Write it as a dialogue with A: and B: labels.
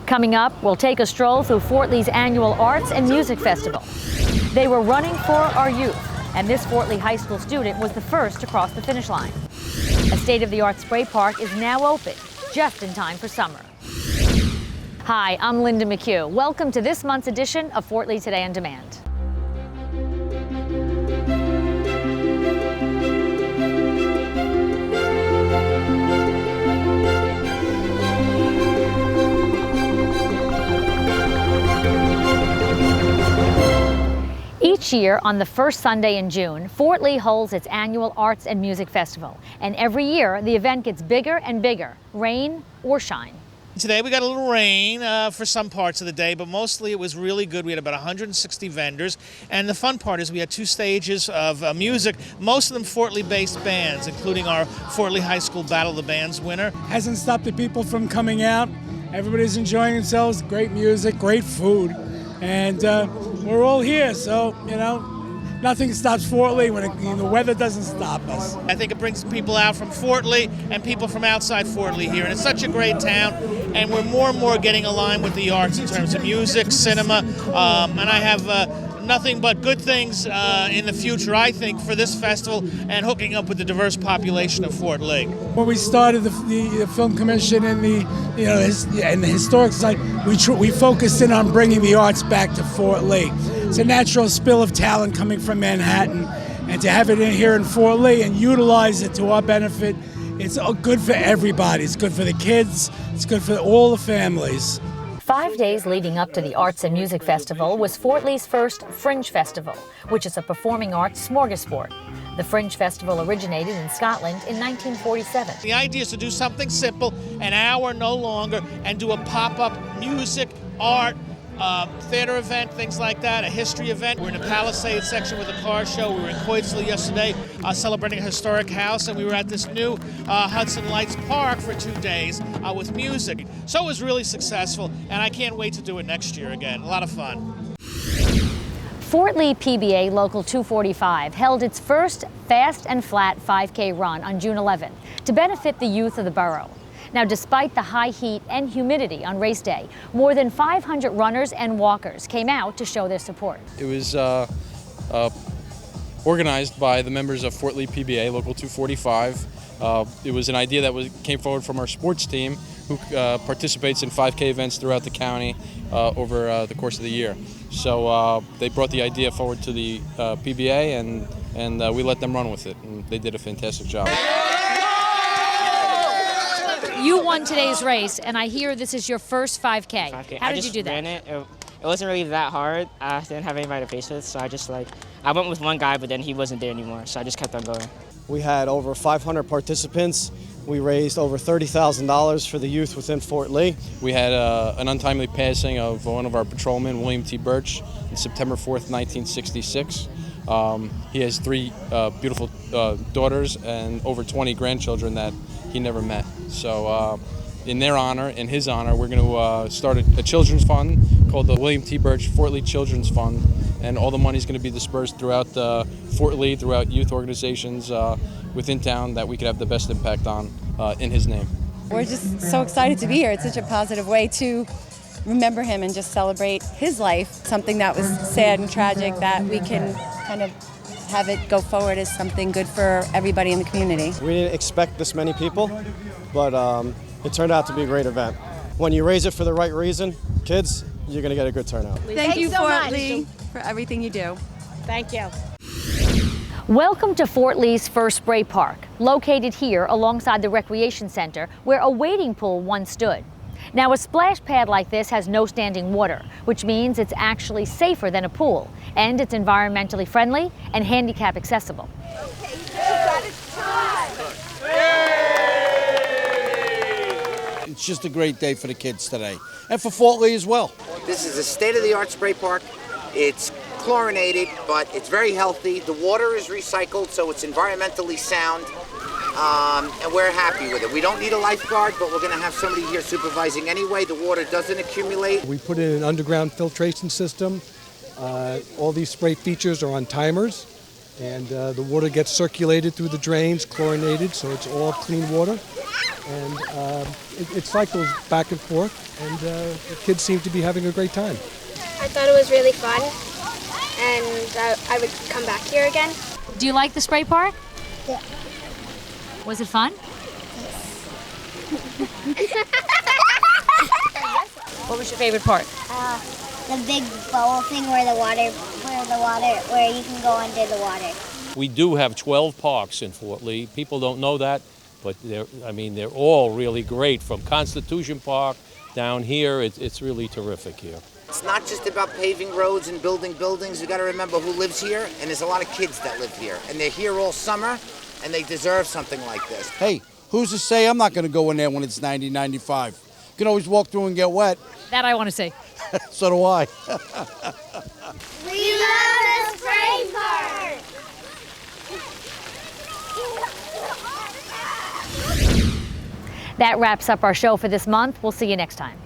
A: Coming up, we'll take a stroll through Fort Lee's annual Arts and Music Festival. They were running for our youth, and this Fort Lee High School student was the first to cross the finish line. A state-of-the-art spray park is now open, just in time for summer. Hi, I'm Linda McHugh. Welcome to this month's edition of Fort Lee Today on Demand. Each year, on the first Sunday in June, Fort Lee holds its annual Arts and Music Festival. And every year, the event gets bigger and bigger, rain or shine.
B: Today we got a little rain for some parts of the day, but mostly it was really good. We had about 160 vendors, and the fun part is we had two stages of music, most of them Fort Lee-based bands, including our Fort Lee High School Battle of the Bands winner.
C: Hasn't stopped the people from coming out. Everybody's enjoying themselves, great music, great food, and we're all here, so, you know, nothing stops Fort Lee when the weather doesn't stop us.
B: I think it brings people out from Fort Lee and people from outside Fort Lee here, and it's such a great town, and we're more and more getting aligned with the arts in terms of music, cinema, and I have nothing but good things in the future, I think, for this festival and hooking up with the diverse population of Fort Lee.
C: When we started the Film Commission and the Historic Society, we focused in on bringing the arts back to Fort Lee. It's a natural spill of talent coming from Manhattan, and to have it in here in Fort Lee and utilize it to our benefit, it's good for everybody. It's good for the kids, it's good for all the families.
A: 5 days leading up to the Arts and Music Festival was Fort Lee's first Fringe Festival, which is a performing arts smorgasbord. The Fringe Festival originated in Scotland in 1947.
B: The idea is to do something simple, an hour, no longer, and do a pop-up music, art, theater event, things like that, a history event. We're in the Palisades section with a car show. We were in Coatesville yesterday celebrating a historic house, and we were at this new Hudson Lights Park for 2 days with music. So it was really successful, and I can't wait to do it next year again. A lot of fun.
A: Fort Lee PBA Local 245 held its first Fast and Flat 5K run on June 11th to benefit the youth of the borough. Now, despite the high heat and humidity on race day, more than 500 runners and walkers came out to show their support.
D: It was organized by the members of Fort Lee PBA Local 245. It was an idea that came forward from our sports team, who participates in 5K events throughout the county over the course of the year. So they brought the idea forward to the PBA, and we let them run with it, and they did a fantastic job.
A: You won today's race, and I hear this is your first 5K. How did you do that?
E: Ran it. It wasn't really that hard. I didn't have anybody to face with, so I went with one guy, but then he wasn't there anymore, so I just kept on going.
F: We had over 500 participants. We raised over $30,000 for the youth within Fort Lee.
D: We had an untimely passing of one of our patrolmen, William T. Birch, on September 4th, 1966. He has 3 beautiful daughters and over 20 grandchildren that he never met. So in their honor, in his honor, we're going to start a children's fund called the William T. Birch Fort Lee Children's Fund, and all the money is going to be dispersed throughout Fort Lee, throughout youth organizations within town that we could have the best impact on in his name.
G: We're just so excited to be here. It's such a positive way to remember him and just celebrate his life, something that was sad and tragic, that we can kind of have it go forward as something good for everybody in the community.
F: We didn't expect this many people, but it turned out to be a great event. When you raise it for the right reason, kids, you're going to get a good turnout.
G: Thank you, Fort Lee, for everything you do.
A: Thank you. Welcome to Fort Lee's first spray park, located here alongside the Recreation Center, where a wading pool once stood. Now, a splash pad like this has no standing water, which means it's actually safer than a pool, and it's environmentally friendly and handicap accessible.
H: It's just a great day for the kids today, and for Fort Lee as well.
I: This is a state-of-the-art spray park. It's chlorinated, but it's very healthy. The water is recycled, so it's environmentally sound. And we're happy with it. We don't need a lifeguard, but we're going to have somebody here supervising anyway. The water doesn't accumulate.
J: We put in an underground filtration system. All these spray features are on timers, And the water gets circulated through the drains, chlorinated, so it's all clean water. And it cycles back and forth, and the kids seem to be having a great time.
K: I thought it was really fun, and I would come back here again.
A: Do you like the spray park?
K: Yeah.
A: Was it fun? What was your favorite part?
K: The big bowl thing where you can go under the water.
L: We do have 12 parks in Fort Lee. People don't know that, but they're all really great. From Constitution Park down here, it's really terrific here.
I: It's not just about paving roads and building buildings. You got to remember who lives here, and there's a lot of kids that live here, and they're here all summer, and they deserve something like this.
H: Hey, who's to say I'm not going to go in there when it's 90, 95? You can always walk through and get wet.
A: That I want to see.
H: So do I.
K: We love the spray park!
A: That wraps up our show for this month. We'll see you next time.